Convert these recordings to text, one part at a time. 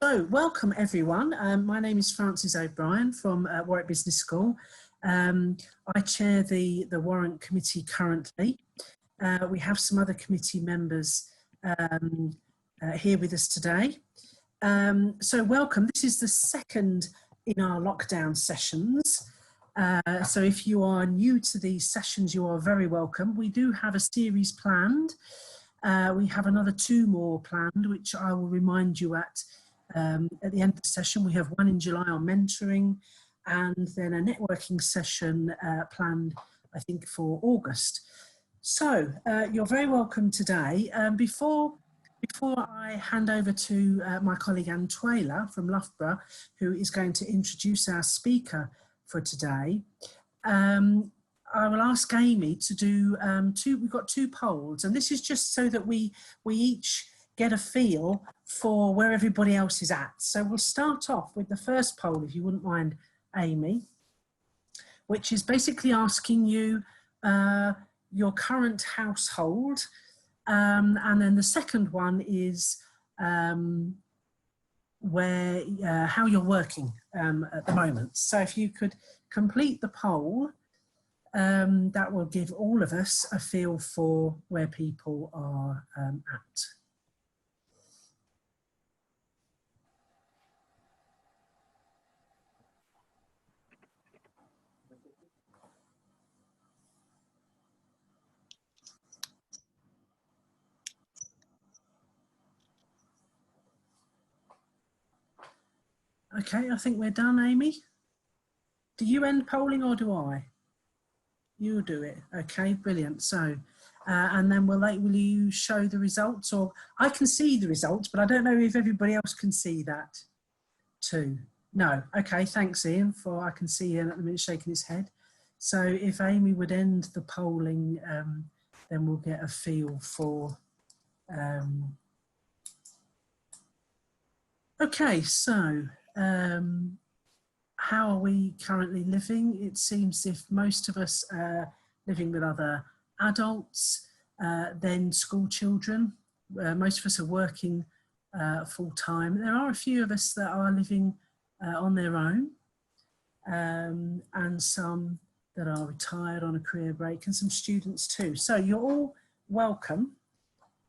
So, welcome everyone. My name is Frances O'Brien from Warwick Business School. I chair the WORAN committee currently. We have some other committee members here with us today. So welcome. This is the second in our lockdown sessions. So if you are new to these sessions, you are very welcome. We do have a series planned. We have another 2 more planned, which I will remind you at the end of the session. We have one in July on mentoring, and then a networking session planned, I think, for August. So you're very welcome today. Before I hand over to my colleague Antuela from Loughborough, who is going to introduce our speaker for today, I will ask Amy to do we've got 2 polls, and this is just so that we each get a feel for where everybody else is at. So we'll start off with the first poll, if you wouldn't mind, Amy, which is basically asking you your current household, and then the second one is how you're working at the moment. So if you could complete the poll, that will give all of us a feel for where people are at. Okay, I think we're done, Amy. Do you end polling or do I? You do it. Okay, brilliant. So, and then will you show the results? Or I can see the results, but I don't know if everybody else can see that too. No. Okay, thanks, Ian. I can see Ian at the minute shaking his head. So if Amy would end the polling, then we'll get a feel for. Okay, so. How are we currently living? It seems if most of us are living with other adults, then school children. Most of us are working full time. There are a few of us that are living on their own, and some that are retired on a career break, and some students too. So you're all welcome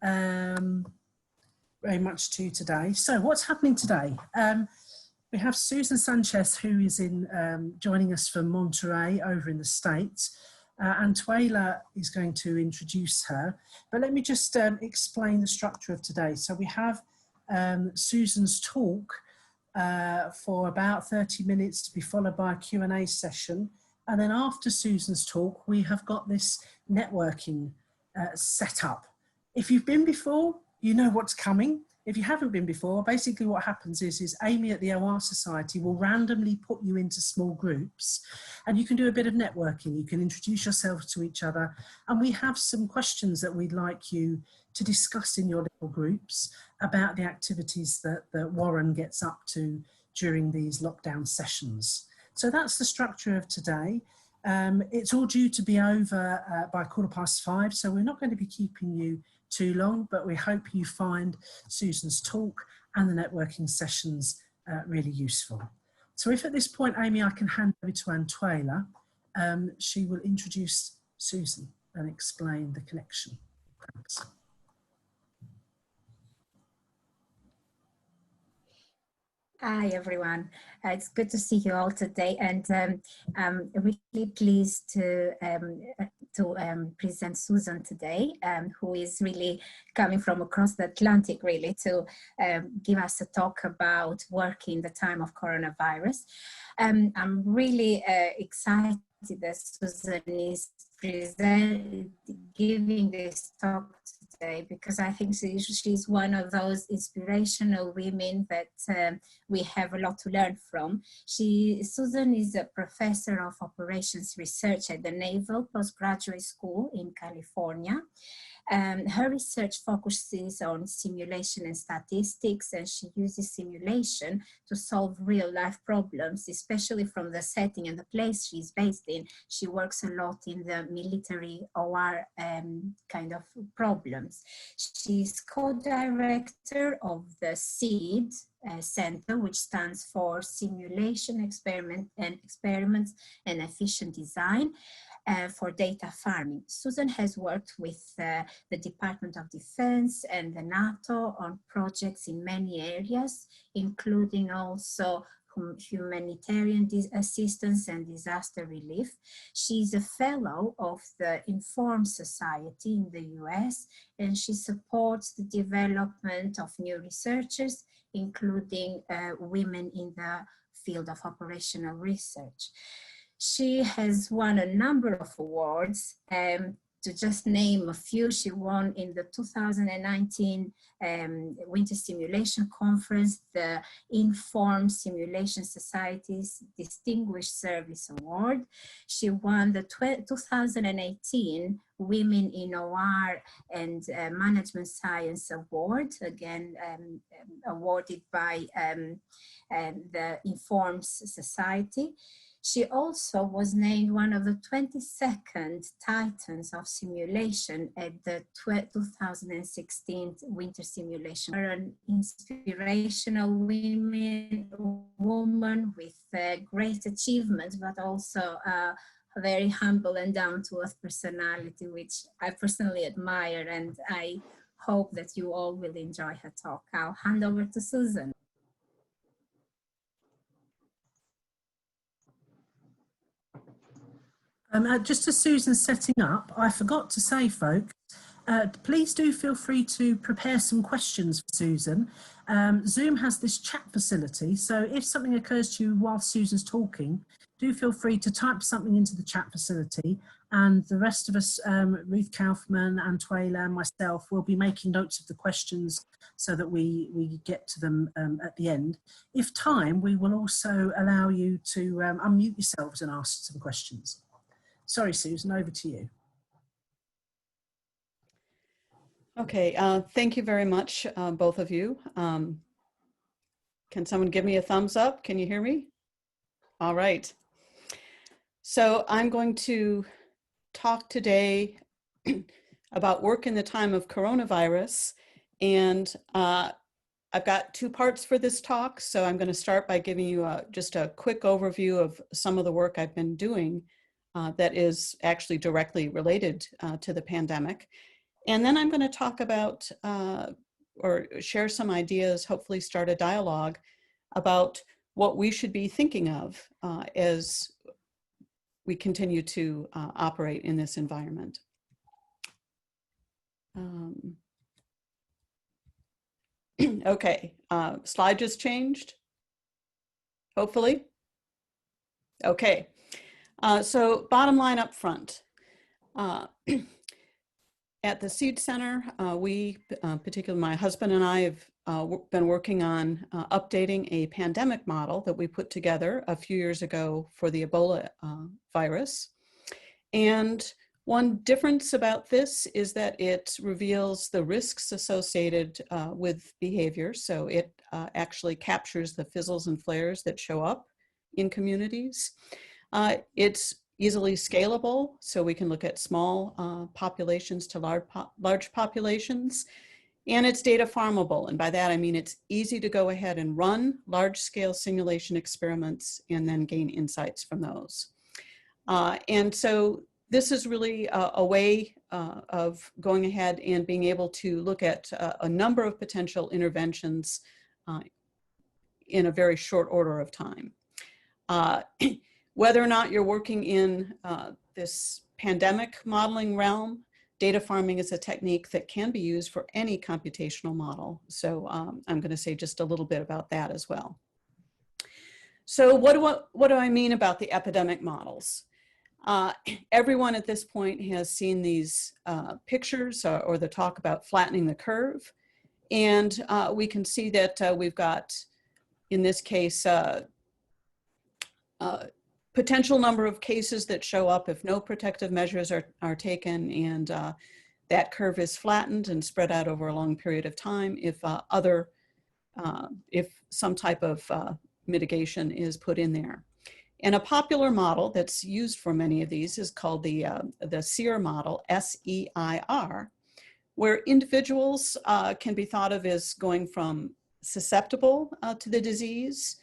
very much to today. So what's happening today? We have Susan Sanchez, who is joining us from Monterey over in the States. Antuela is going to introduce her. But let me just explain the structure of today. So we have Susan's talk for about 30 minutes to be followed by a Q&A session. And then after Susan's talk, we have got this networking set up. If you've been before, you know what's coming. If you haven't been before, basically what happens is Amy at the ORR Society will randomly put you into small groups, and you can do a bit of networking. You can introduce yourselves to each other, and we have some questions that we'd like you to discuss in your little groups about the activities that WORAN gets up to during these lockdown sessions. So that's the structure of today. It's all due to be over by 5:15, so we're not going to be keeping you too long, but we hope you find Susan's talk and the networking sessions really useful. So if at this point, Amy, I can hand over to Antuela, she will introduce Susan and explain the connection. Thanks. Hi everyone, it's good to see you all today, and I'm really pleased to present Susan today, who is really coming from across the Atlantic really to give us a talk about work in the time of coronavirus. I'm really excited that Susan is giving this talk today, because I think she's one of those inspirational women that we have a lot to learn from. Susan is a professor of operations research at the Naval Postgraduate School in California, Her research focuses on simulation and statistics, and she uses simulation to solve real life problems, especially from the setting and the place she's based in. She works a lot in the military OR kind of problems. She's co-director of the SEED Center, which stands for Simulation, Experiments and Efficient Design for Data Farming. Susan has worked with the Department of Defense and the NATO on projects in many areas, including also humanitarian assistance and disaster relief. She's a fellow of the Informed Society in the US, and she supports the development of new researchers, including women in the field of operational research. She has won a number of awards. To just name a few, she won in the 2019 Winter Simulation Conference, the Informed Simulation Society's Distinguished Service Award. She won the 2018 Women in OR and Management Science Award, again awarded by the Informed Society. She also was named one of the 22nd Titans of Simulation at the 2016 Winter Simulation. An inspirational woman with great achievements, but also a very humble and down-to-earth personality, which I personally admire, and I hope that you all will enjoy her talk. I'll hand over to Susan. Just as Susan's setting up, I forgot to say, folks, please do feel free to prepare some questions for Susan. Zoom has this chat facility, so if something occurs to you while Susan's talking, do feel free to type something into the chat facility, and the rest of us, Ruth Kaufman, Antuela, and myself, will be making notes of the questions so that we get to them at the end. If time, we will also allow you to unmute yourselves and ask some questions. Sorry, Susan, over to you. Okay, thank you very much, both of you. Can someone give me a thumbs up? Can you hear me? All right. So I'm going to talk today about work in the time of coronavirus, and I've got two parts for this talk. So I'm going to start by giving you just a quick overview of some of the work I've been doing that is actually directly related to the pandemic. And then I'm going to talk about or share some ideas, hopefully start a dialogue about what we should be thinking of as we continue to operate in this environment. Okay, slide just changed, hopefully. Okay. So bottom line up front, at the Seed Center, we, particularly my husband and I, have been working on updating a pandemic model that we put together a few years ago for the Ebola virus. And one difference about this is that it reveals the risks associated with behavior. So it actually captures the fizzles and flares that show up in communities. It's easily scalable, so we can look at small populations to large populations, and it's data farmable. And by that, I mean it's easy to go ahead and run large-scale simulation experiments and then gain insights from those. And so this is really a way of going ahead and being able to look at a number of potential interventions in a very short order of time. Whether or not you're working in this pandemic modeling realm, data farming is a technique that can be used for any computational model. So I'm going to say just a little bit about that as well. So what do I mean about the epidemic models? Everyone at this point has seen these pictures or the talk about flattening the curve. And we can see that we've got, in this case, potential number of cases that show up if no protective measures are taken, and that curve is flattened and spread out over a long period of time if if some type of mitigation is put in there. And a popular model that's used for many of these is called the SEIR model, S-E-I-R, where individuals can be thought of as going from susceptible to the disease,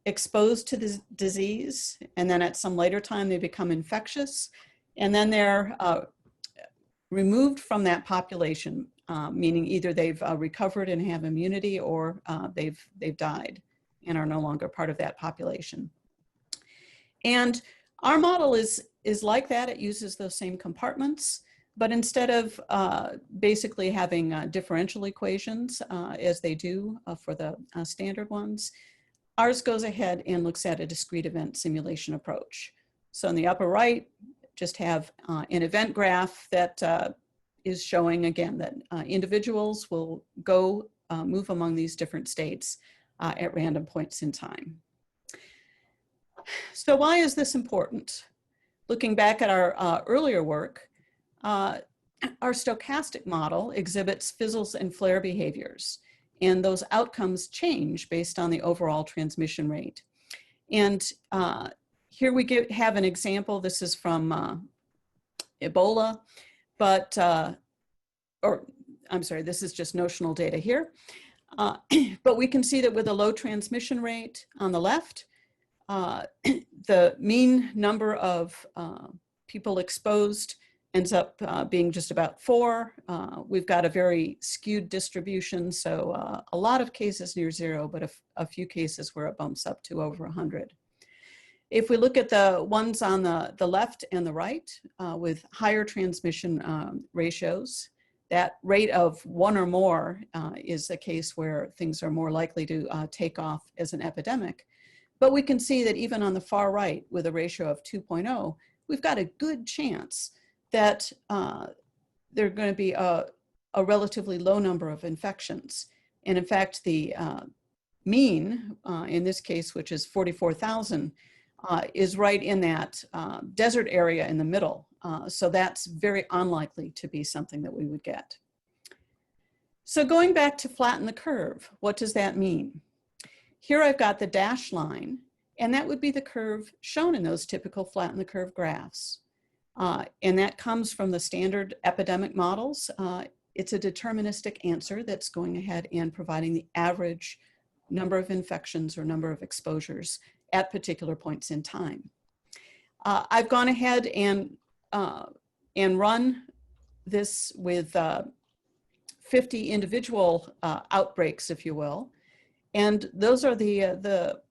exposed to the disease, and then at some later time they become infectious, and then they're removed from that population, meaning either they've recovered and have immunity, or they've died and are no longer part of that population. And our model is like that. It uses those same compartments, but instead of basically having differential equations as they do for the standard ones, ours goes ahead and looks at a discrete event simulation approach. So in the upper right, just have an event graph that is showing, again, that individuals will move among these different states at random points in time. So why is this important? Looking back at our earlier work, our stochastic model exhibits fizzles and flare behaviors, and those outcomes change based on the overall transmission rate. And here we have an example. This is from Ebola, but, I'm sorry, this is just notional data here. But we can see that with a low transmission rate on the left, the mean number of people exposed ends up being just about 4. We've got a very skewed distribution, so a lot of cases near 0, but a few cases where it bumps up to over 100. If we look at the ones on the left and the right with higher transmission ratios, that rate of 1 or more is a case where things are more likely to take off as an epidemic. But we can see that even on the far right with a ratio of 2.0, we've got a good chance that there are going to be a relatively low number of infections. And in fact, the mean in this case, which is 44,000, is right in that desert area in the middle. So that's very unlikely to be something that we would get. So going back to flatten the curve, what does that mean? Here I've got the dashed line, and that would be the curve shown in those typical flatten the curve graphs. And that comes from the standard epidemic models. It's a deterministic answer that's going ahead and providing the average number of infections or number of exposures at particular points in time. I've gone ahead and run this with 50 individual outbreaks, if you will. And those are the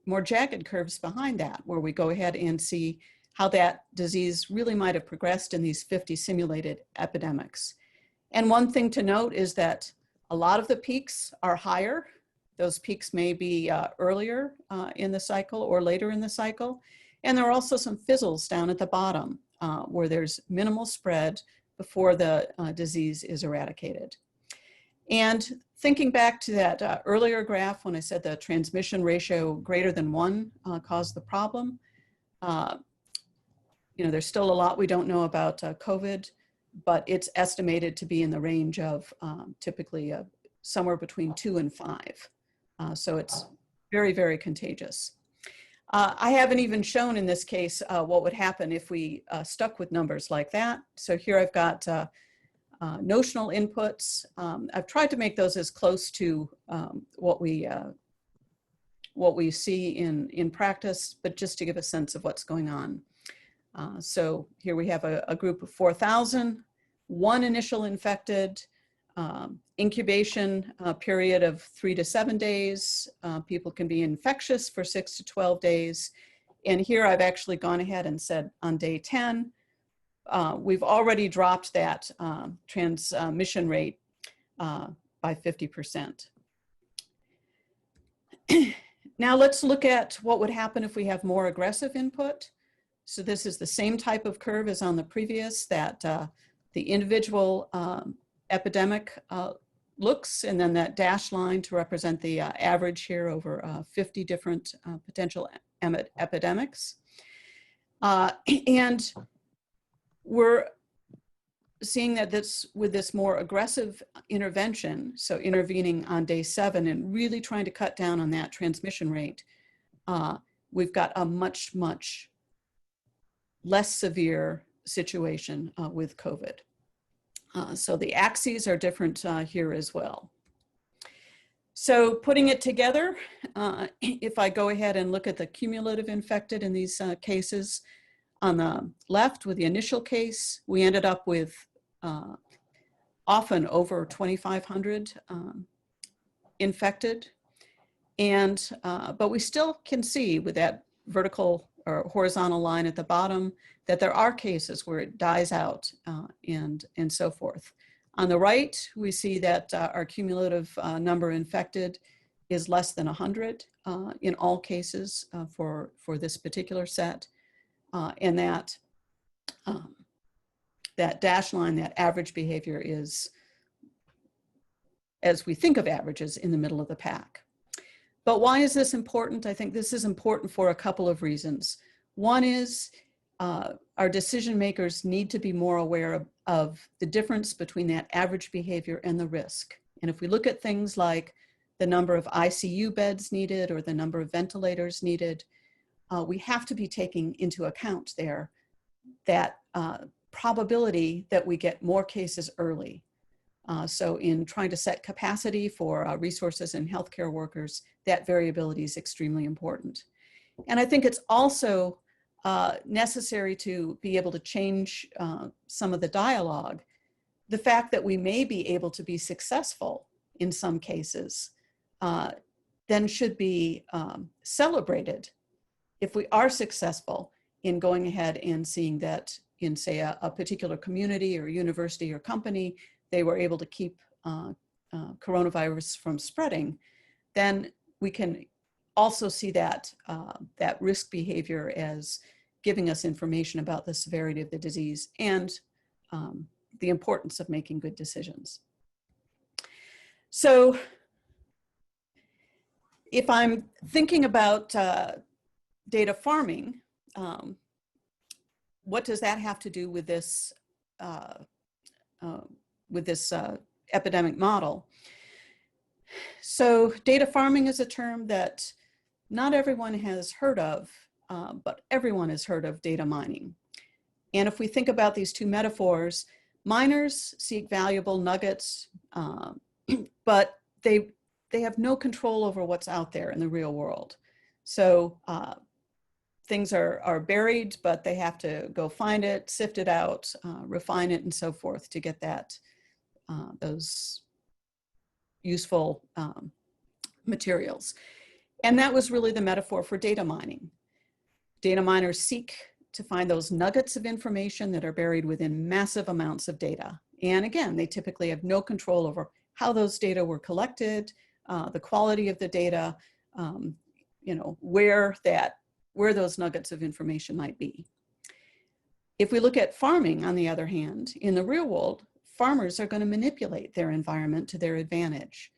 more jagged curves behind that, where we go ahead and see how that disease really might have progressed in these 50 simulated epidemics. And one thing to note is that a lot of the peaks are higher. Those peaks may be earlier in the cycle or later in the cycle. And there are also some fizzles down at the bottom where there's minimal spread before the disease is eradicated. And thinking back to that earlier graph when I said the transmission ratio greater than 1 caused the problem, there's still a lot we don't know about COVID, but it's estimated to be in the range of typically somewhere between 2 and 5. So it's very, very contagious. I haven't even shown in this case what would happen if we stuck with numbers like that. So here I've got notional inputs. I've tried to make those as close to what we see in practice, but just to give a sense of what's going on. So here we have a group of 4,000, 1 initial infected, incubation period of 3 to 7 days. People can be infectious for 6 to 12 days. And here I've actually gone ahead and said on day 10, we've already dropped that transmission rate by 50%. Now let's look at what would happen if we have more aggressive input. So this is the same type of curve as on the previous, that the individual epidemic looks, and then that dashed line to represent the average here over 50 different potential epidemics. And we're seeing that with this more aggressive intervention, so intervening on day 7 and really trying to cut down on that transmission rate, we've got a much, much less severe situation with COVID. So the axes are different here as well. So putting it together, if I go ahead and look at the cumulative infected in these cases, on the left with the initial case, we ended up with often over 2,500 infected. And, but we still can see with that vertical or horizontal line at the bottom that there are cases where it dies out and so forth. On the right, we see that our cumulative number infected is less than 100 in all cases for this particular set. And that, that dashed line, that average behavior is, as we think of averages, in the middle of the pack. But why is this important? I think this is important for a couple of reasons. One is our decision makers need to be more aware of the difference between that average behavior and the risk. And if we look at things like the number of ICU beds needed or the number of ventilators needed, we have to be taking into account there that probability that we get more cases early. So in trying to set capacity for resources and healthcare workers, that variability is extremely important. And I think it's also necessary to be able to change some of the dialogue. The fact that we may be able to be successful in some cases then should be celebrated if we are successful in going ahead and seeing that in, say, a particular community or university or company, they were able to keep coronavirus from spreading, then we can also see that, that risk behavior as giving us information about the severity of the disease and the importance of making good decisions. So if I'm thinking about data farming, what does that have to do with this epidemic model? So data farming is a term that not everyone has heard of, but everyone has heard of data mining. And if we think about these two metaphors, miners seek valuable nuggets, but they have no control over what's out there in the real world. So things are buried, but they have to go find it, sift it out, refine it, and so forth to get that those useful materials. And that was really the metaphor for data mining. Data miners seek to find those nuggets of information that are buried within massive amounts of data. And again, they typically have no control over how those data were collected, the quality of the data, you know, where those nuggets of information might be. If we look at farming, on the other hand, in the real world, farmers are going to manipulate their environment to their advantage,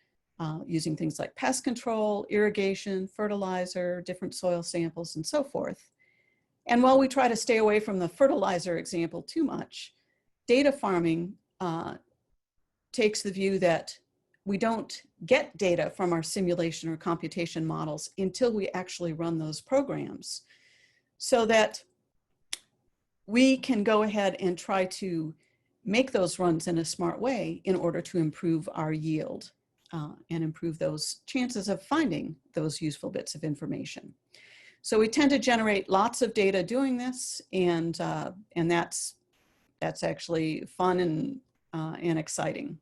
using things like pest control, irrigation, fertilizer, different soil samples, and so forth. And while we try to stay away from the fertilizer example too much, data farming takes the view that we don't get data from our simulation or computation models until we actually run those programs, so that we can go ahead and try to make those runs in a smart way in order to improve our yield and improve those chances of finding those useful bits of information. So we tend to generate lots of data doing this, and that's actually fun and exciting.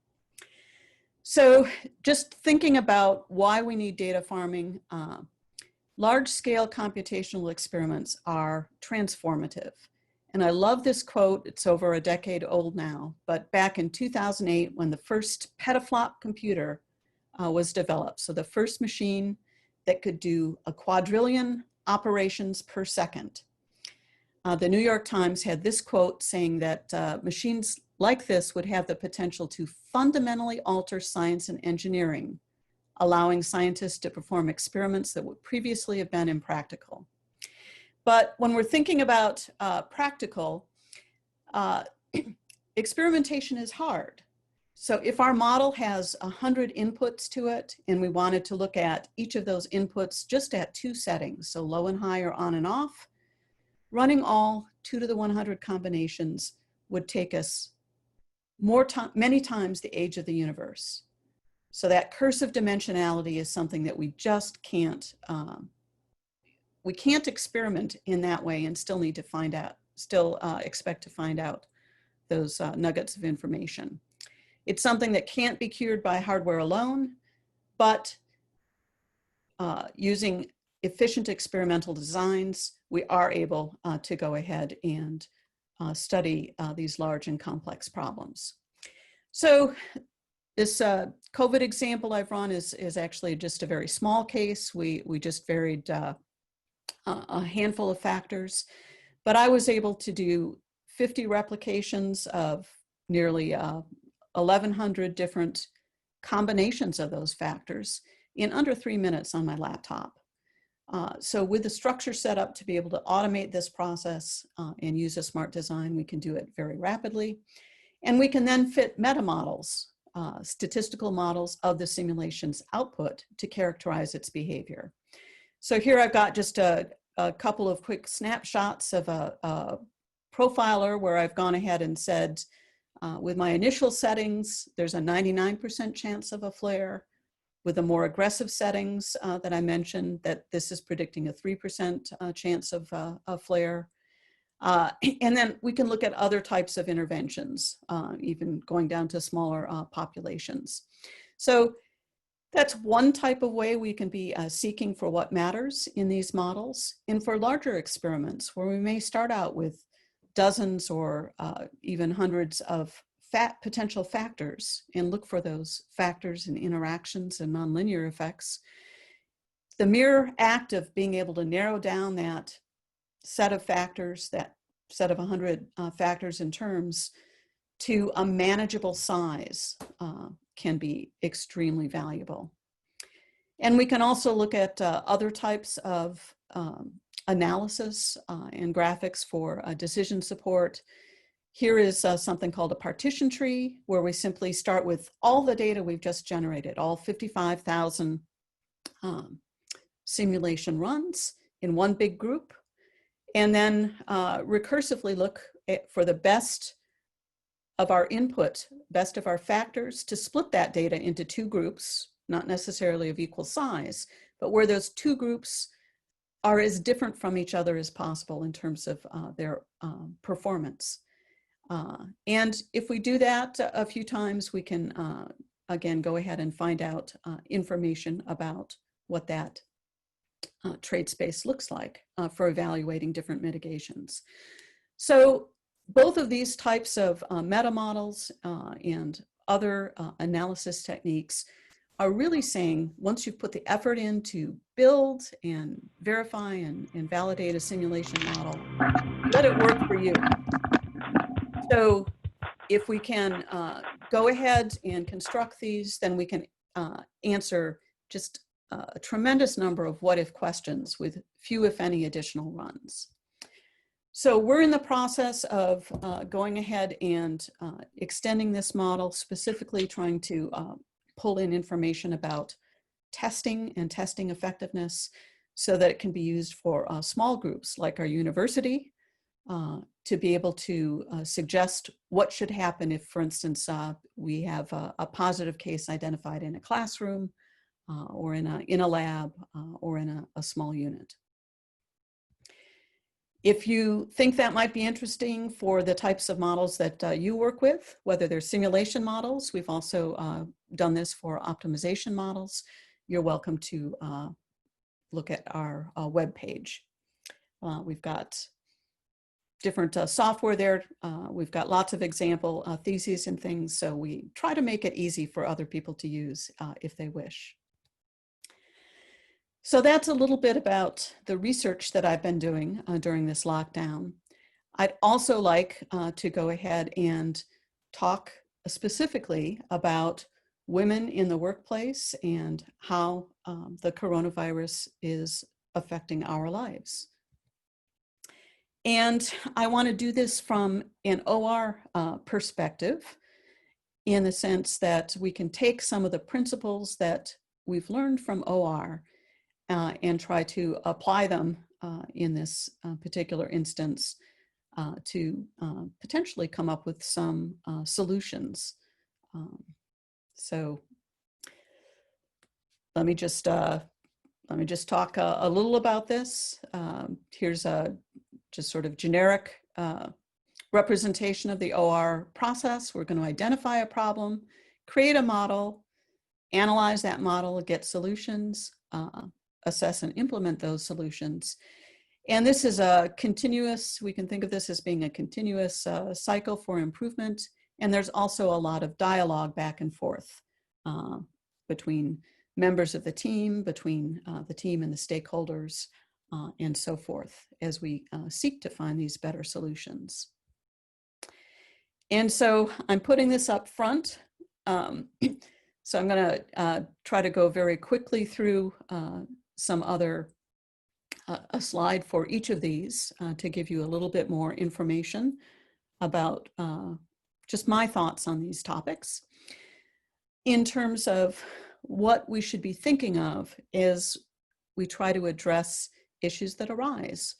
So just thinking about why we need data farming, large-scale computational experiments are transformative. And I love this quote. It's over a decade old now, but back in 2008, when the first petaflop computer was developed, so the first machine that could do a quadrillion operations per second. The New York Times had this quote saying that machines like this would have the potential to fundamentally alter science and engineering, allowing scientists to perform experiments that would previously have been impractical. But when we're thinking about practical, experimentation is hard. So if our model has 100 inputs to it and we wanted to look at each of those inputs just at 2 settings, so low and high or on and off, running all 2 to the 100 combinations would take us many times the age of the universe. So that curse of dimensionality is something that we just can't, we can't experiment in that way and still need to find out, expect to find out those nuggets of information. It's something that can't be cured by hardware alone, but using efficient experimental designs, we are able to go ahead and study these large and complex problems. So this COVID example I've run is actually just a very small case. We just varied a handful of factors, but I was able to do 50 replications of nearly 1,100 different combinations of those factors in under 3 minutes on my laptop. So with the structure set up to be able to automate this process and use a smart design, we can do it very rapidly. And we can then fit meta models, statistical models of the simulation's output to characterize its behavior. So here I've got just a couple of quick snapshots of a profiler where I've gone ahead and said, with my initial settings, there's a 99% chance of a flare. With the more aggressive settings that I mentioned, that this is predicting a 3% chance of a flare. And then we can look at other types of interventions, even going down to smaller populations. So that's one type of way we can be seeking for what matters in these models. And for larger experiments, where we may start out with dozens or even hundreds of potential factors and look for those factors and interactions and nonlinear effects, the mere act of being able to narrow down that set of factors, that set of 100 factors and terms to a manageable size can be extremely valuable. And we can also look at other types of analysis and graphics for decision support. Here is something called a partition tree, where we simply start with all the data we've just generated, all 55,000 simulation runs in one big group, and then recursively look for the best of our input, best of our factors, to split that data into 2 groups, not necessarily of equal size, but where those 2 groups are as different from each other as possible in terms of their performance. And if we do that a few times, we can, again, go ahead and find out information about what that trade space looks like for evaluating different mitigations. So both of these types of meta models and other analysis techniques are really saying, once you've put the effort in to build and verify and validate a simulation model, let it work for you. So if we can go ahead and construct these, then we can answer just a tremendous number of what-if questions with few, if any, additional runs. So we're in the process of going ahead and extending this model, specifically trying to pull in information about testing and testing effectiveness so that it can be used for small groups like our university to be able to suggest what should happen if, for instance, we have a positive case identified in a classroom or in a lab or in a small unit. If you think that might be interesting for the types of models that you work with, whether they're simulation models, we've also done this for optimization models, you're welcome to look at our webpage. We've got different software there. We've got lots of example theses and things, so we try to make it easy for other people to use if they wish. So that's a little bit about the research that I've been doing during this lockdown. I'd also like to go ahead and talk specifically about women in the workplace and how the coronavirus is affecting our lives. And I want to do this from an OR perspective, in the sense that we can take some of the principles that we've learned from OR and try to apply them in this particular instance to potentially come up with some solutions. So let me just talk a little about this. Here's a just sort of generic representation of the OR process. We're going to identify a problem, create a model, analyze that model, get solutions, assess and implement those solutions. And this is a continuous, we can think of this as being a continuous cycle for improvement. And there's also a lot of dialogue back and forth between members of the team, between the team and the stakeholders, and so forth, as we seek to find these better solutions. And so I'm putting this up front. So I'm going to try to go very quickly through some other, a slide for each of these to give you a little bit more information about just my thoughts on these topics. In terms of what we should be thinking of as we try to address issues that arise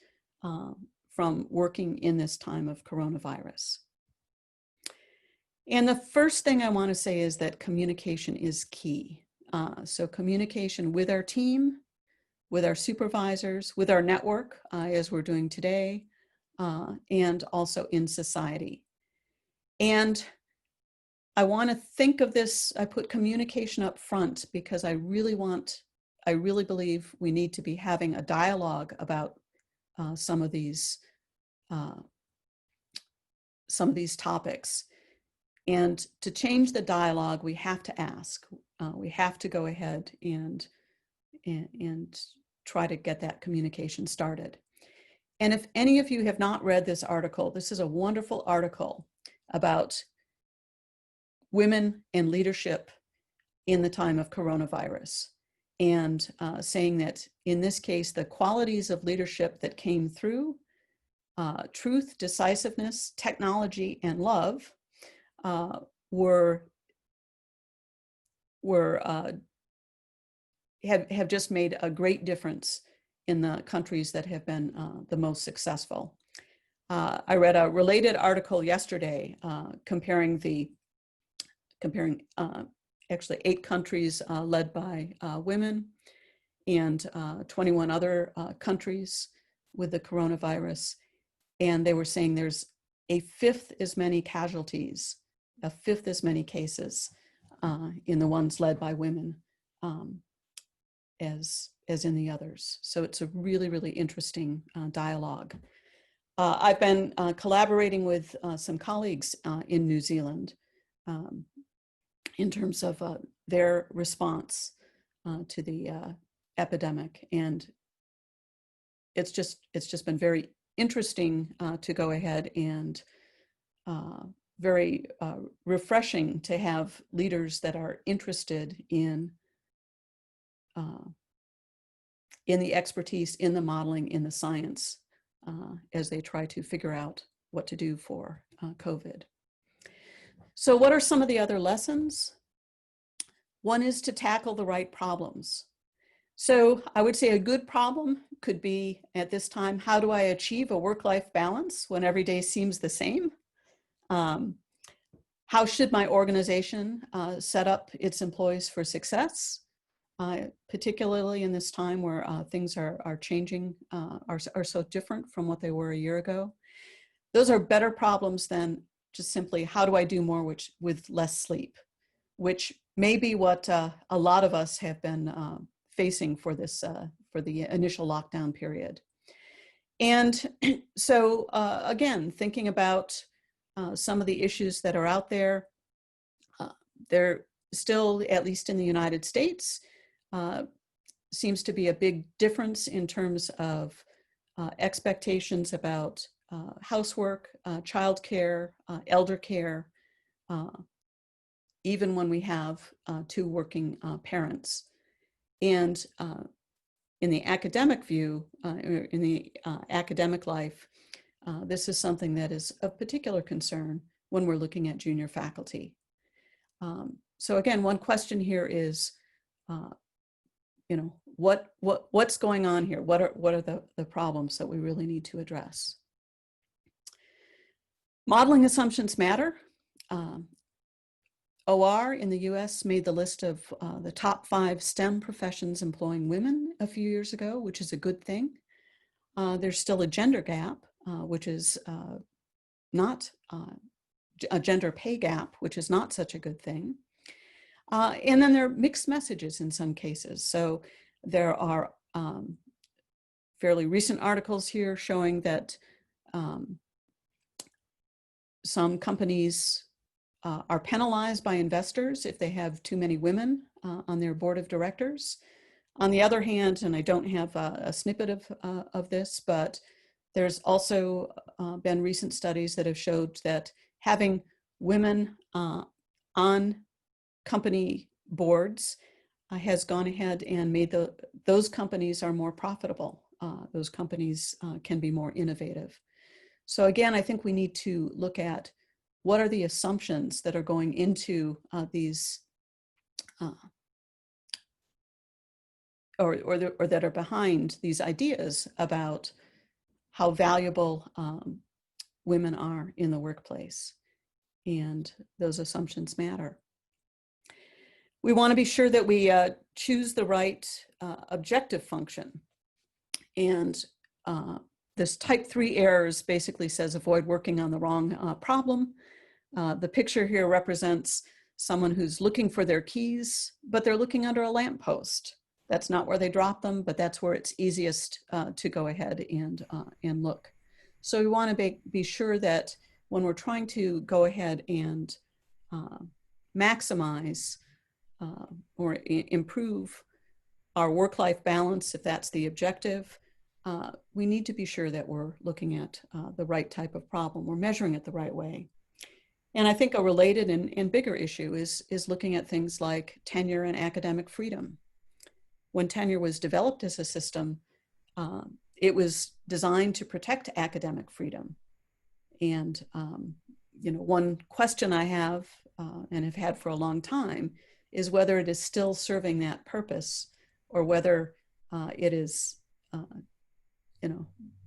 from working in this time of coronavirus. And the first thing I want to say is that communication is key. So communication with our team, with our supervisors, with our network, as we're doing today, and also in society. And I want to think of this, I put communication up front because I really believe we need to be having a dialogue about some of these topics. And to change the dialogue, we have to ask. We have to go ahead and try to get that communication started. And if any of you have not read this article, this is a wonderful article about women and leadership in the time of coronavirus, and saying that in this case, the qualities of leadership that came through, truth, decisiveness, technology, and love, have just made a great difference in the countries that have been the most successful. I read a related article yesterday comparing actually 8 countries led by women and 21 other countries with the coronavirus. And they were saying there's a 5th as many casualties, a 5th as many cases in the ones led by women as in the others. So it's a really, really interesting dialogue. I've been collaborating with some colleagues in New Zealand in terms of their response to the epidemic. And it's just been very interesting to go ahead and very refreshing to have leaders that are interested in the expertise, in the modeling, in the science, as they try to figure out what to do for COVID. So what are some of the other lessons? One is to tackle the right problems. So I would say a good problem could be at this time, how do I achieve a work-life balance when every day seems the same? How should my organization set up its employees for success? Particularly in this time where things are changing, are so different from what they were a year ago. Those are better problems than just simply, how do I do more with less sleep, which may be what a lot of us have been facing for this, for the initial lockdown period. And so again, thinking about some of the issues that are out there, they're still, at least in the United States, seems to be a big difference in terms of expectations about housework, childcare, elder care, even when we have 2 working parents. And in the academic view, in the academic life, this is something that is of particular concern when we're looking at junior faculty. So again, one question here is, what's going on here? What are the problems that we really need to address? Modeling assumptions matter. OR in the US made the list of the top 5 STEM professions employing women a few years ago, which is a good thing. There's still a gender gap, which is not a gender pay gap, which is not such a good thing. And then there are mixed messages in some cases. So there are fairly recent articles here showing that some companies are penalized by investors if they have too many women on their board of directors. On the other hand, and I don't have a snippet of this, but there's also been recent studies that have showed that having women on company boards has gone ahead and made those companies are more profitable. Those companies can be more innovative. So again, I think we need to look at what are the assumptions that are going into these, or that are behind these ideas about how valuable women are in the workplace. And those assumptions matter. We want to be sure that we choose the right objective function. And this type 3 errors basically says avoid working on the wrong problem. The picture here represents someone who's looking for their keys, but they're looking under a lamppost. That's not where they drop them, but that's where it's easiest to go ahead and look. So we want to be sure that when we're trying to go ahead and maximize or improve our work-life balance, if that's the objective, we need to be sure that we're looking at the right type of problem. We're measuring it the right way. And I think a related and bigger issue is looking at things like tenure and academic freedom. When tenure was developed as a system, it was designed to protect academic freedom. And one question I have and have had for a long time is whether it is still serving that purpose, or whether it is,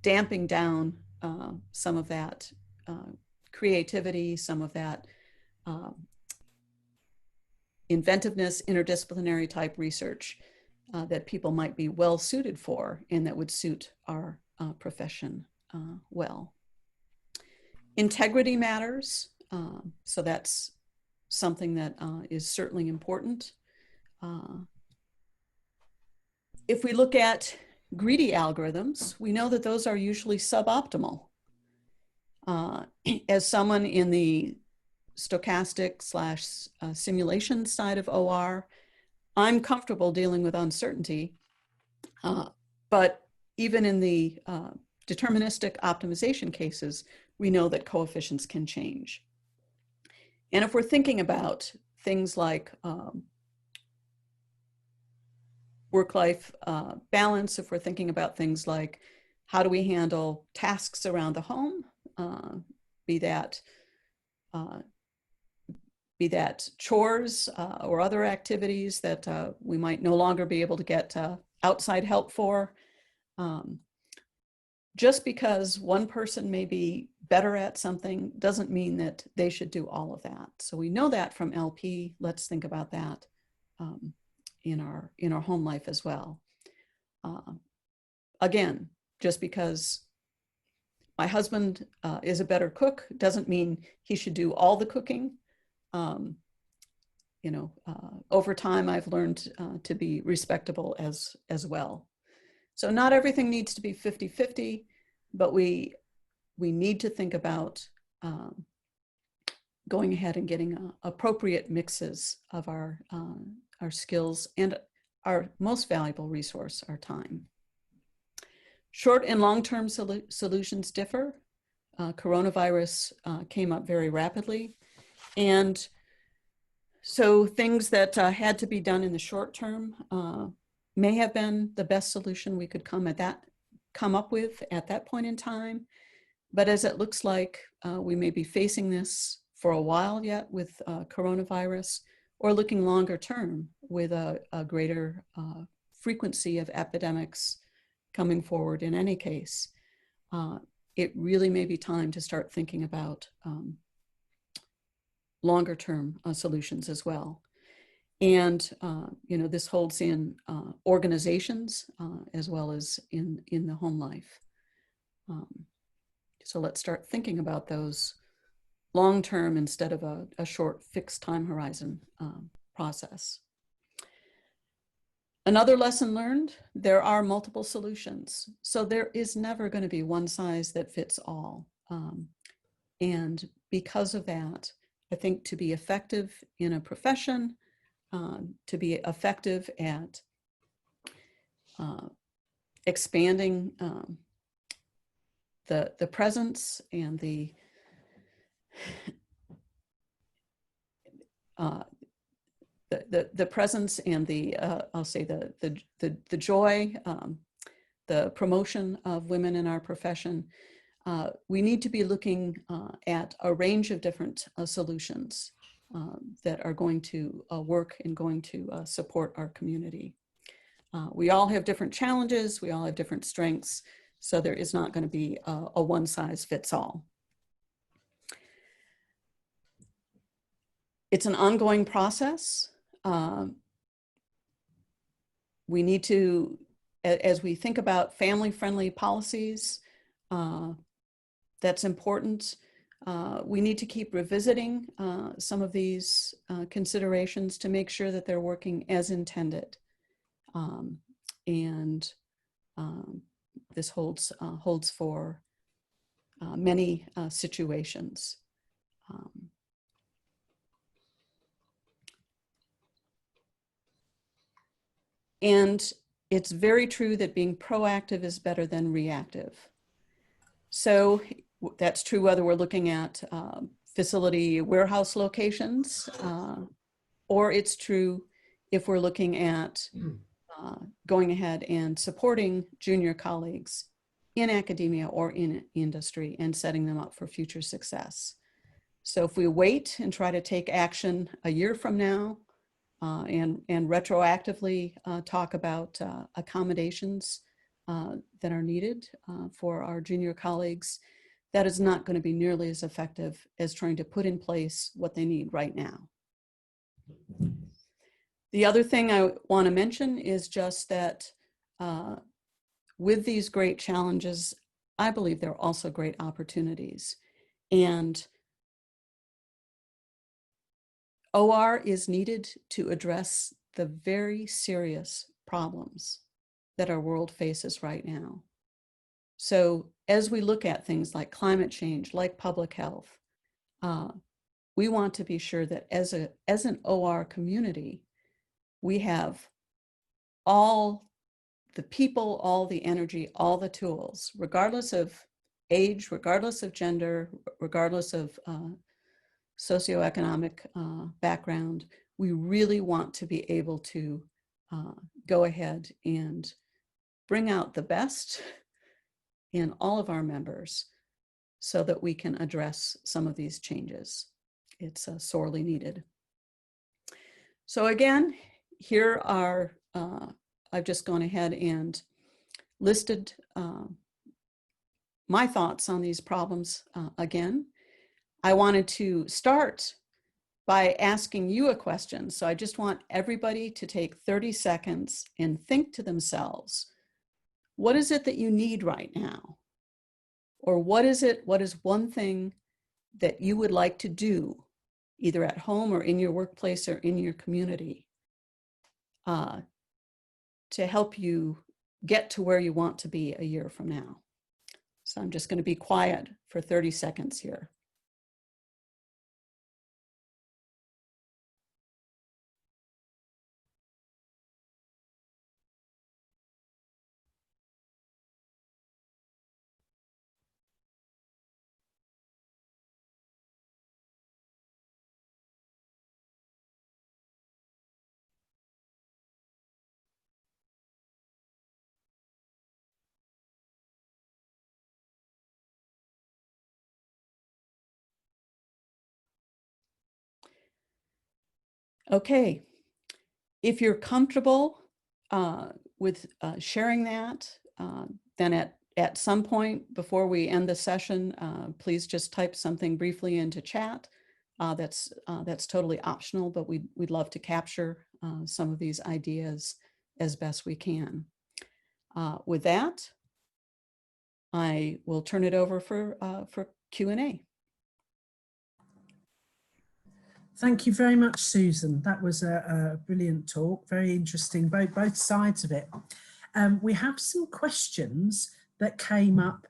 damping down some of that creativity, some of that inventiveness, interdisciplinary type research that people might be well suited for and that would suit our profession well. Integrity matters, so that's something that is certainly important. If we look at greedy algorithms, we know that those are usually suboptimal. As someone in the stochastic / simulation side of OR, I'm comfortable dealing with uncertainty, but even in the deterministic optimization cases, we know that coefficients can change. And if we're thinking about things like work-life balance, if we're thinking about things like how do we handle tasks around the home, be that chores or other activities that we might no longer be able to get outside help for. Just because one person may be better at something doesn't mean that they should do all of that. So we know that from LP. Let's think about that in our home life as well. Again, just because my husband is a better cook doesn't mean he should do all the cooking. Over time, I've learned to be respectable as well. So not everything needs to be 50-50, but we need to think about going ahead and getting appropriate mixes of our skills and our most valuable resource, our time. Short and long-term solutions differ. Coronavirus came up very rapidly. And so things that had to be done in the short term may have been the best solution we could come up with at that point in time. But as it looks like we may be facing this for a while yet with coronavirus, or looking longer term with a greater frequency of epidemics coming forward in any case, it really may be time to start thinking about longer term solutions as well. And this holds in organizations as well as in the home life. So let's start thinking about those long term instead of a short fixed time horizon process. Another lesson learned, there are multiple solutions. So there is never going to be one size that fits all. And because of that, I think to be effective in a profession, to be effective at expanding the presence and the presence and the I'll say the joy, the promotion of women in our profession. We need to be looking at a range of different solutions that are going to work and going to support our community. We all have different challenges. We all have different strengths. So there is not going to be a one size fits all. It's an ongoing process. We need to, as we think about family-friendly policies, that's important. We need to keep revisiting some of these considerations to make sure that they're working as intended. This holds for many situations. And it's very true that being proactive is better than reactive. So that's true whether we're looking at facility warehouse locations, or it's true if we're looking at going ahead and supporting junior colleagues in academia or in industry and setting them up for future success. So if we wait and try to take action a year from now and retroactively talk about accommodations that are needed for our junior colleagues, that is not going to be nearly as effective as trying to put in place what they need right now. The other thing I want to mention is just that with these great challenges, I believe there are also great opportunities. And OR is needed to address the very serious problems that our world faces right now. So as we look at things like climate change, like public health, we want to be sure that as an OR community, we have all the people, all the energy, all the tools, regardless of age, regardless of gender, regardless of socioeconomic background. We really want to be able to go ahead and bring out the best in all of our members so that we can address some of these changes. It's sorely needed. So again, here are, I've just gone ahead and listed my thoughts on these problems again. I wanted to start by asking you a question. So I just want everybody to take 30 seconds and think to themselves, what is it that you need right now? Or what is one thing that you would like to do, either at home or in your workplace or in your community, to help you get to where you want to be a year from now? So I'm just going to be quiet for 30 seconds here. Okay, if you're comfortable with sharing that, then at some point before we end the session, please just type something briefly into chat. That's totally optional, but we'd love to capture some of these ideas as best we can. With that, I will turn it over for Q&A. Thank you very much, Susan. That was a brilliant talk, very interesting, both sides of it. We have some questions that came up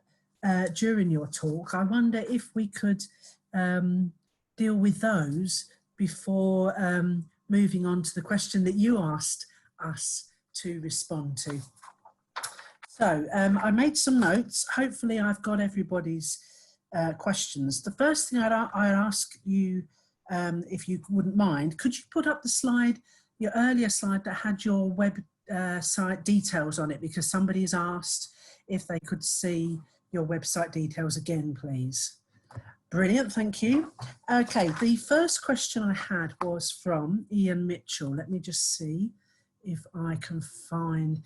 during your talk. I wonder if we could deal with those before moving on to the question that you asked us to respond to. So I made some notes. Hopefully I've got everybody's questions. The first thing I'd ask you, if you wouldn't mind, could you put up the slide, your earlier slide that had your website details on it, because somebody has asked if they could see your website details again, please. Brilliant, thank you. Okay, the first question I had was from Ian Mitchell. Let me just see if I can find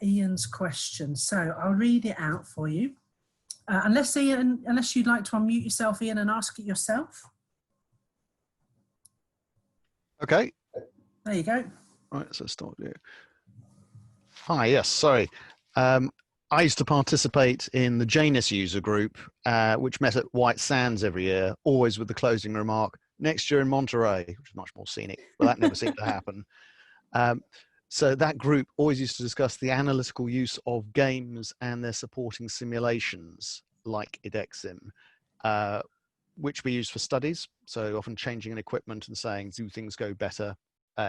Ian's question. So I'll read it out for you. Unless you'd like to unmute yourself, Ian, and ask it yourself. Okay. There you go. Right, so start here. Hi, yes, sorry. I used to participate in the Janus user group, which met at White Sands every year, always with the closing remark, next year in Monterey, which is much more scenic, but that never seemed to happen. So that group always used to discuss the analytical use of games and their supporting simulations, like Idexim, which we use for studies. So often changing an equipment and saying, do things go better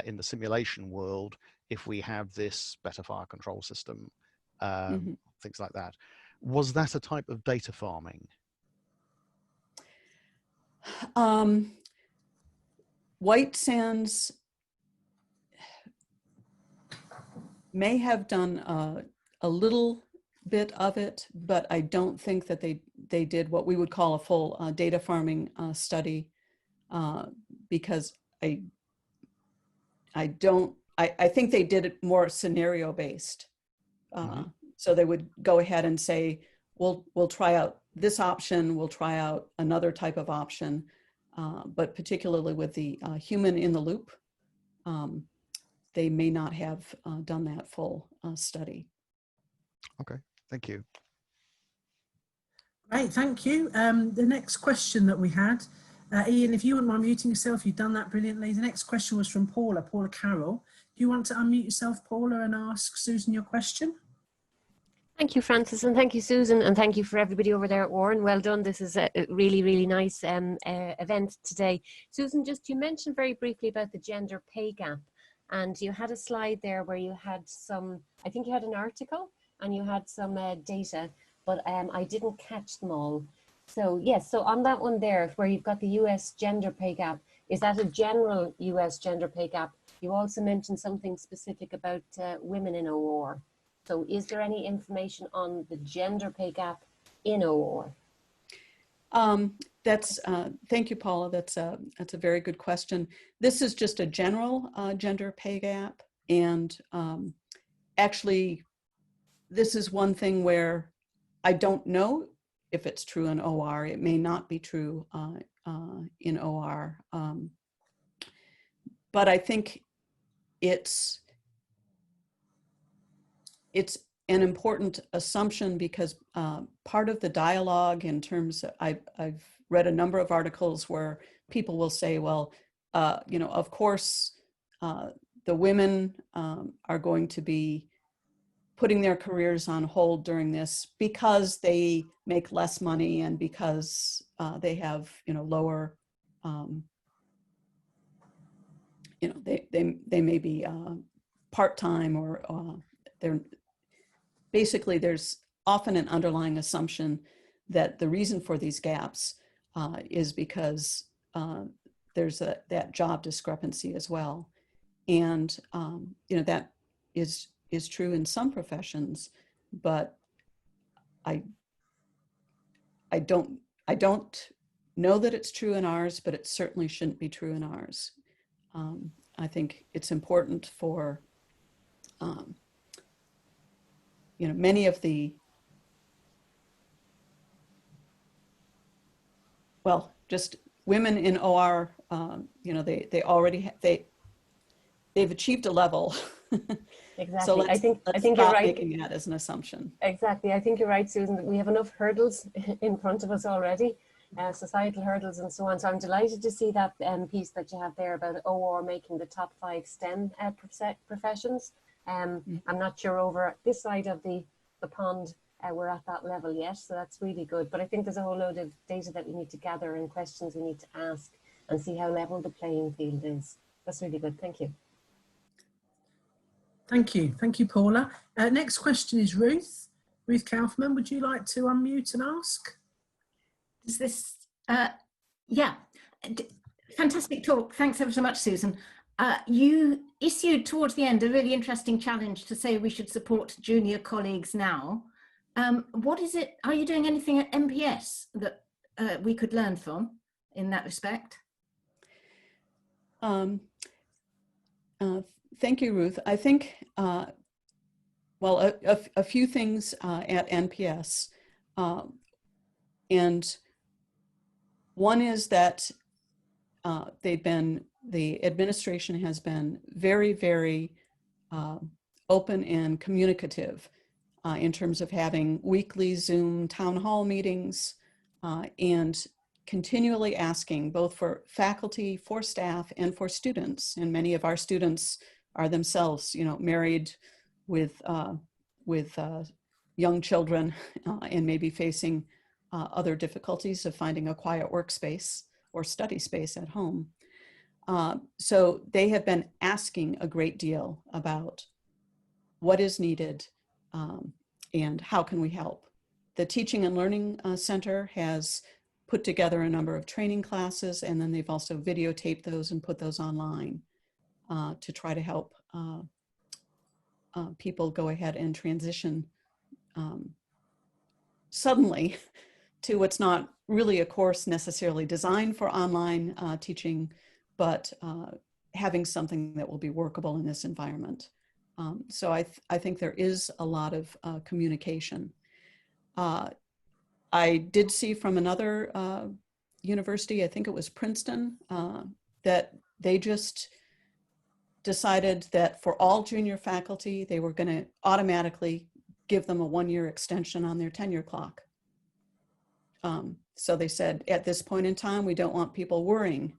in the simulation world if we have this better fire control system, things like that. Was that a type of data farming? White Sands may have done a little bit of it, but I don't think that they did what we would call a full data farming study, because I think they did it more scenario based. So they would go ahead and say, we'll try out this option, we'll try out another type of option, but particularly with the human in the loop, they may not have done that full study. Okay, thank you. Great, thank you. The next question that we had, Ian, if you wouldn't mind muting yourself, you've done that brilliantly. The next question was from Paula Carroll. Do you want to unmute yourself, Paula, and ask Susan your question? Thank you, Francis, and thank you, Susan, and thank you for everybody over there at WORAN. Well done. This is a really, really nice event today. Susan, just you mentioned very briefly about the gender pay gap, and you had a slide there where you had some, I think you had an article and you had some data, but I didn't catch them all. So yes, so on that one there, where you've got the US gender pay gap, is that a general US gender pay gap? You also mentioned something specific about women in OR. So is there any information on the gender pay gap in OR? Thank you, Paula. That's a very good question. This is just a general gender pay gap. And actually, this is one thing where I don't know if it's true in OR. It may not be true in OR. But I think it's an important assumption, because part of the dialogue in terms of, I've read a number of articles where people will say, well, you know, of course, the women are going to be putting their careers on hold during this because they make less money and because they have, you know, lower, you know, they may be part-time or they're basically, there's often an underlying assumption that the reason for these gaps is because there's that job discrepancy as well. And, you know, that is true in some professions, but I don't know that it's true in ours, but it certainly shouldn't be true in ours. I think it's important for, you know, many of the, well, just women in OR, you know, they already, they've achieved a level. Exactly. So I think stop you're right. making that as an assumption. Exactly. I think you're right, Susan. We have enough hurdles in front of us already, societal hurdles and so on. So I'm delighted to see that piece that you have there about OR making the top 5 STEM professions. I'm not sure over this side of the pond we're at that level yet, so that's really good. But I think there's a whole load of data that we need to gather and questions we need to ask and see how level the playing field is. That's really good. Thank you. Thank you, Paula. Next question is Ruth. Ruth Kaufman, would you like to unmute and ask? Is this, yeah, fantastic talk. Thanks ever so much, Susan. You issued towards the end a really interesting challenge to say we should support junior colleagues now. What is it, are you doing anything at MPS that we could learn from in that respect? Thank you, Ruth. I think, well, a few things at NPS. And one is that the administration has been very, very open and communicative in terms of having weekly Zoom town hall meetings and continually asking both for faculty, for staff, and for students. And many of our students are themselves, you know, married with young children and maybe facing other difficulties of finding a quiet workspace or study space at home. So they have been asking a great deal about what is needed and how can we help. The Teaching and Learning Center has put together a number of training classes, and then they've also videotaped those and put those online to try to help people go ahead and transition suddenly to what's not really a course necessarily designed for online teaching, but having something that will be workable in this environment. So I think there is a lot of communication. I did see from another university, I think it was Princeton, that they just decided that for all junior faculty, they were going to automatically give them a 1-year extension on their tenure clock. So they said, at this point in time, we don't want people worrying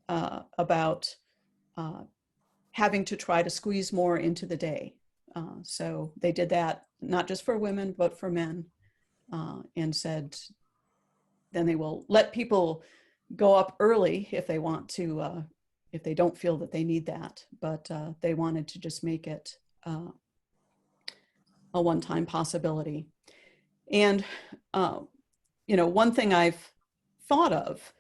about having to try to squeeze more into the day. So they did that, not just for women, but for men, and said, then they will let people go up early if they want to, if they don't feel that they need that. But they wanted to just make it a one-time possibility. And, you know, one thing I've thought of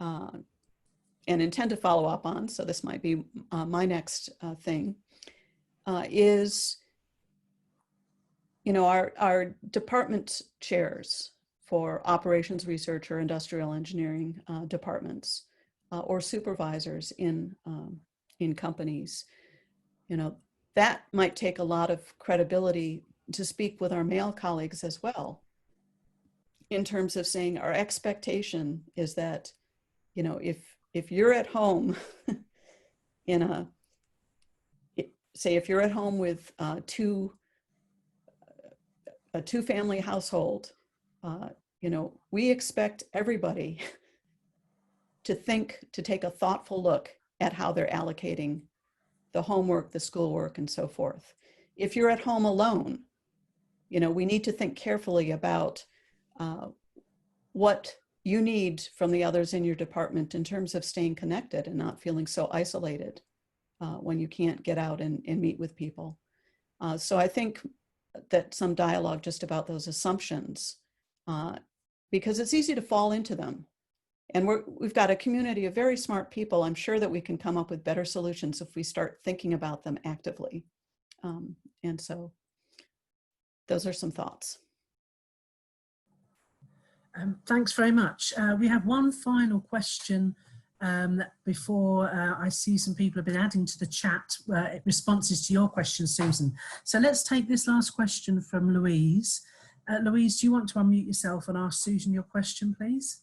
and intend to follow up on, so this might be my next thing, is, you know, our department chairs for operations research or industrial engineering departments or supervisors in companies, you know, that might take a lot of credibility to speak with our male colleagues as well, in terms of saying our expectation is that, you know, if you're at home in say if you're at home with a two-family household, you know, we expect everybody to take a thoughtful look at how they're allocating the homework, the schoolwork, and so forth. If you're at home alone, you know, we need to think carefully about what you need from the others in your department in terms of staying connected and not feeling so isolated when you can't get out and meet with people. So I think that some dialogue just about those assumptions, because it's easy to fall into them. And we've got a community of very smart people. I'm sure that we can come up with better solutions if we start thinking about them actively. And so those are some thoughts. Thanks very much. We have one final question before I see some people have been adding to the chat responses to your questions, Susan. So let's take this last question from Louise. Louise, do you want to unmute yourself and ask Susan your question, please?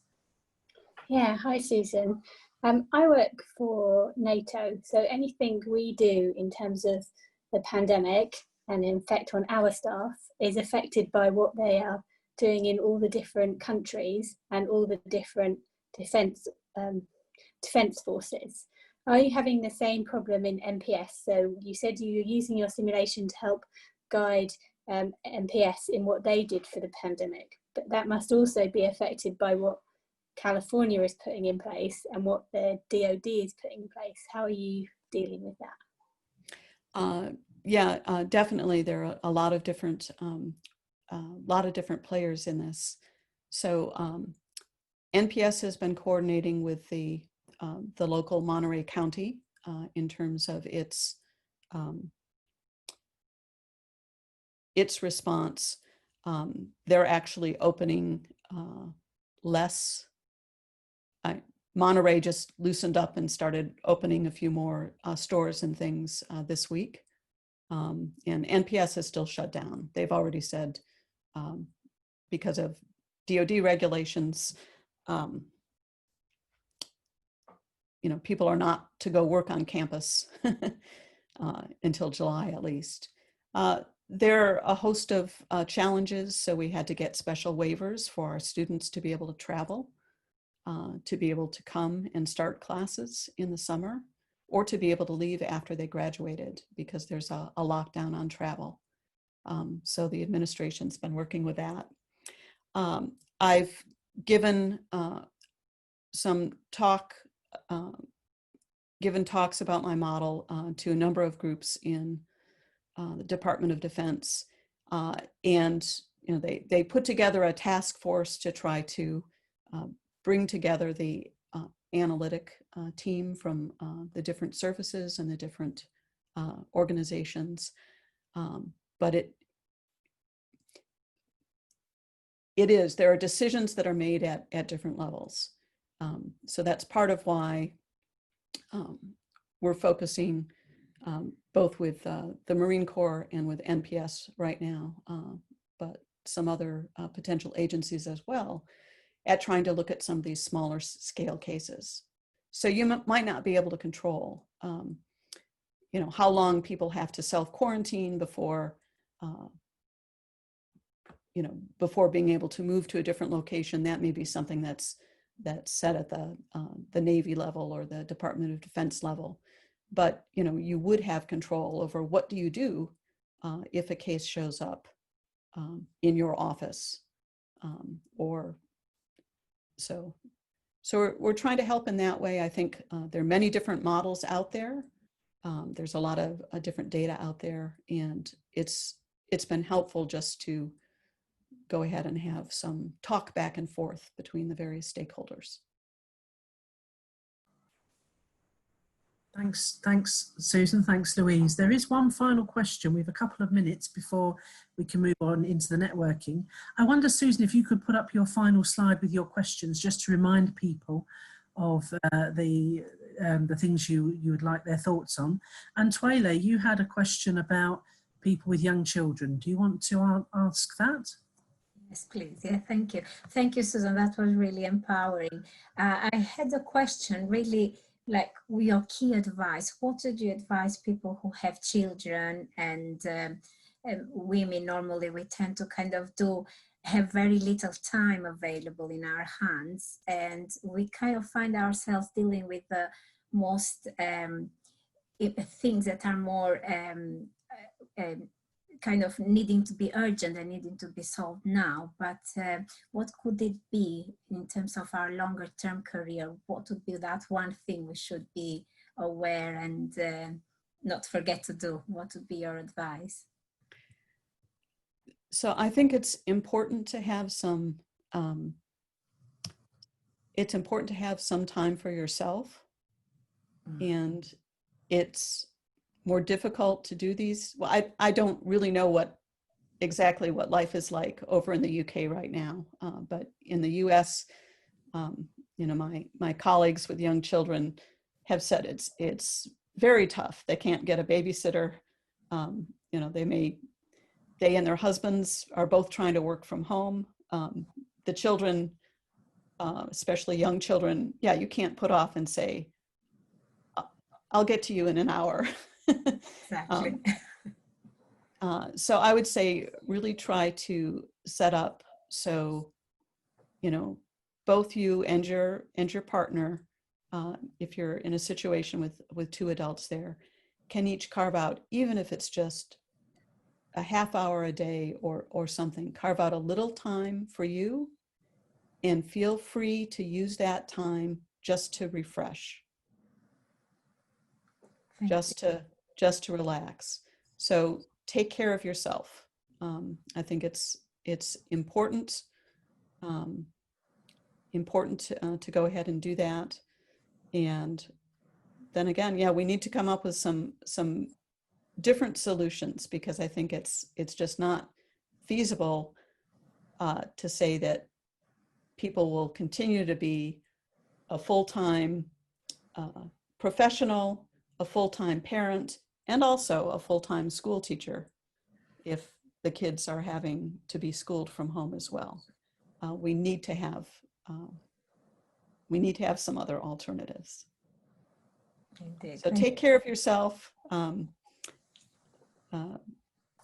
Yeah, hi Susan. I work for NATO, so anything we do in terms of the pandemic and the effect on our staff is affected by what they are doing in all the different countries and all the different defence forces. Are you having the same problem in MPS? So you said you were using your simulation to help guide MPS in what they did for the pandemic, but that must also be affected by what California is putting in place and what the DoD is putting in place. How are you dealing with that? Yeah, definitely. There are a lot of different players in this. So NPS has been coordinating with the local Monterey County in terms of its response. They're actually opening less. Monterey just loosened up and started opening a few more stores and things this week. And NPS is still shut down. They've already said because of DoD regulations, people are not to go work on campus until July at least. There are a host of challenges, so we had to get special waivers for our students to be able to travel, to be able to come and start classes in the summer, or to be able to leave after they graduated because there's a lockdown on travel. So the administration's been working with that. I've given talks about my model to a number of groups in the Department of Defense, and they put together a task force to try to bring together the analytic team from the different services and the different organizations, but there are decisions that are made at different levels. So that's part of why we're focusing both with the Marine Corps and with NPS right now, but some other potential agencies as well, at trying to look at some of these smaller scale cases. So you might not be able to control, how long people have to self-quarantine before, before being able to move to a different location. That may be something that's set at the Navy level or the Department of Defense level. But you would have control over what do you do if a case shows up in your office, so we're trying to help in that way. I think there are many different models out there. There's a lot of different data out there, and it's been helpful just to go ahead and have some talk back and forth between the various stakeholders. Thanks, Susan. Thanks, Louise. There is one final question. We have a couple of minutes before we can move on into the networking. I wonder, Susan, if you could put up your final slide with your questions, just to remind people of the things you would like their thoughts on. And Twele, you had a question about people with young children. Do you want to ask that? Yes, please. Yeah, thank you. Thank you, Susan. That was really empowering. I had a question really, like your key advice. What would you advise people who have children and women? Normally we tend to kind of have very little time available in our hands, and we kind of find ourselves dealing with the most things that are more kind of needing to be urgent and needing to be solved now. But what could it be in terms of our longer term career? What would be that one thing we should be aware and not forget to do? What would be your advice? So I think it's important to have some time for yourself, and it's more difficult to do these. Well, I don't really know exactly what life is like over in the UK right now, but in the US, you know, my colleagues with young children have said it's very tough. They can't get a babysitter. You know, they and their husbands are both trying to work from home. The children, especially young children, yeah, you can't put off and say, I'll get to you in an hour. Exactly. So I would say really try to set up so, you know, both you and your partner, if you're in a situation with two adults there, can each carve out, even if it's just a half hour a day or something, carve out a little time for you and feel free to use that time just to refresh, just to relax. So take care of yourself. I think it's important to go ahead and do that. And then again, yeah, we need to come up with some different solutions, because I think it's just not feasible to say that people will continue to be a full-time professional, a full-time parent, and also a full-time school teacher if the kids are having to be schooled from home as well. We need to have some other alternatives. Indeed. So take care of yourself.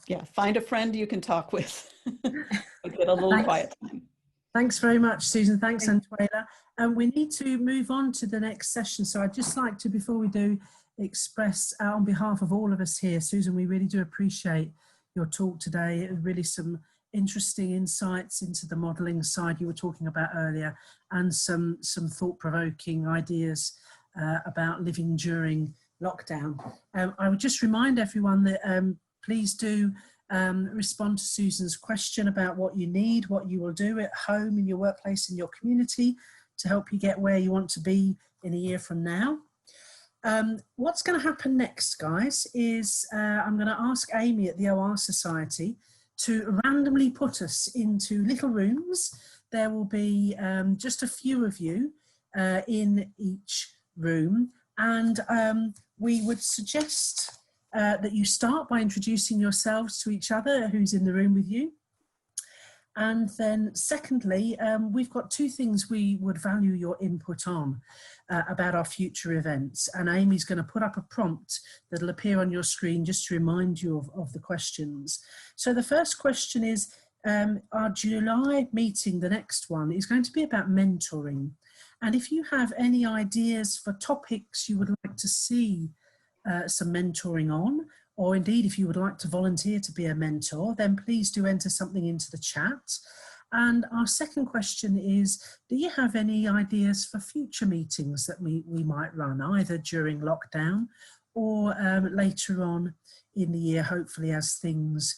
Yeah, find a friend you can talk with. Get a little quiet time. Thanks very much, Susan. Thanks, Antuela. We need to move on to the next session. So I'd just like to, before we do, express on behalf of all of us here, Susan, we really do appreciate your talk today. Really some interesting insights into the modelling side you were talking about earlier, and some thought-provoking ideas about living during lockdown. I would just remind everyone that please do respond to Susan's question about what you need, what you will do at home, in your workplace, in your community to help you get where you want to be in a year from now. What's going to happen next, guys, is I'm going to ask Amy at the ORR Society to randomly put us into little rooms. There will be just a few of you in each room, and we would suggest that you start by introducing yourselves to each other, who's in the room with you. And then secondly, we've got two things we would value your input on about our future events. And Amy's going to put up a prompt that'll appear on your screen just to remind you of the questions. So the first question is, our July meeting, the next one, is going to be about mentoring. And if you have any ideas for topics you would like to see some mentoring on, or indeed if you would like to volunteer to be a mentor, then please do enter something into the chat. And our second question is, do you have any ideas for future meetings that we might run, either during lockdown or later on in the year, hopefully as things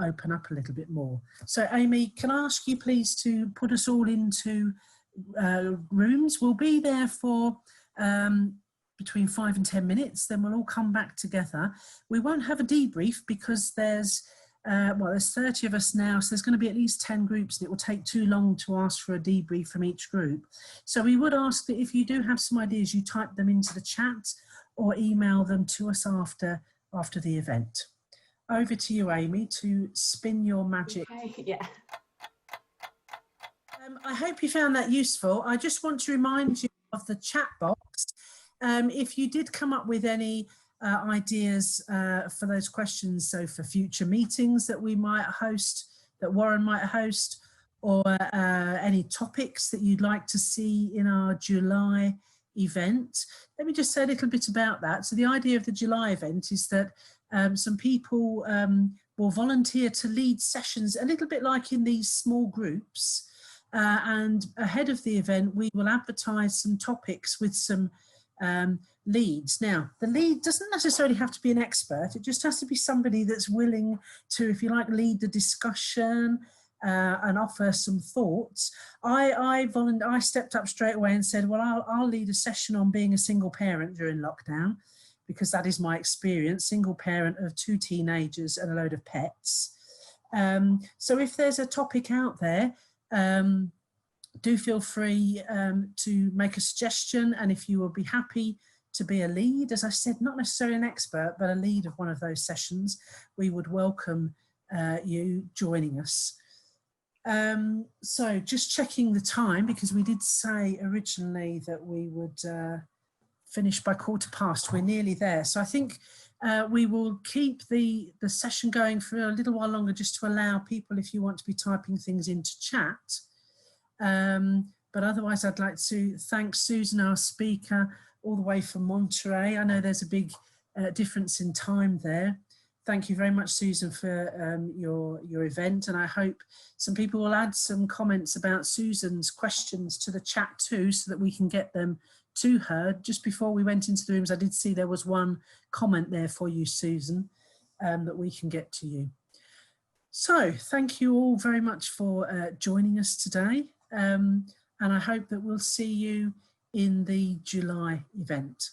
open up a little bit more. So Amy, can I ask you please to put us all into rooms? We'll be there for between 5 and 10 minutes, then we'll all come back together. We won't have a debrief because there's 30 of us now, so there's going to be at least 10 groups, and it will take too long to ask for a debrief from each group. So we would ask that if you do have some ideas, you type them into the chat or email them to us after the event. Over to you, Amy, to spin your magic. Okay, yeah. I hope you found that useful. I just want to remind you of the chat box. If you did come up with any ideas for those questions, so for future meetings that we might host, that WORAN might host, or any topics that you'd like to see in our July event, let me just say a little bit about that. So the idea of the July event is that some people will volunteer to lead sessions, a little bit like in these small groups, and ahead of the event we will advertise some topics with some leads. Now, the lead doesn't necessarily have to be an expert, it just has to be somebody that's willing to, if you like, lead the discussion and offer some thoughts. I stepped up straight away and said, well, I'll lead a session on being a single parent during lockdown, because that is my experience, single parent of 2 teenagers and a load of pets. So if there's a topic out there, do feel free to make a suggestion, and if you will be happy to be a lead, as I said, not necessarily an expert, but a lead of one of those sessions, we would welcome you joining us. So just checking the time, because we did say originally that we would finish by 1:15. We're nearly there. So I think we will keep the session going for a little while longer, just to allow people, if you want to be typing things into chat. But otherwise, I'd like to thank Susan, our speaker, all the way from Monterey. I know there's a big difference in time there. Thank you very much, Susan, for your event, and I hope some people will add some comments about Susan's questions to the chat too, so that we can get them to her. Just before we went into the rooms, I did see there was one comment there for you, Susan, that we can get to you. So thank you all very much for joining us today, and I hope that we'll see you in the July event.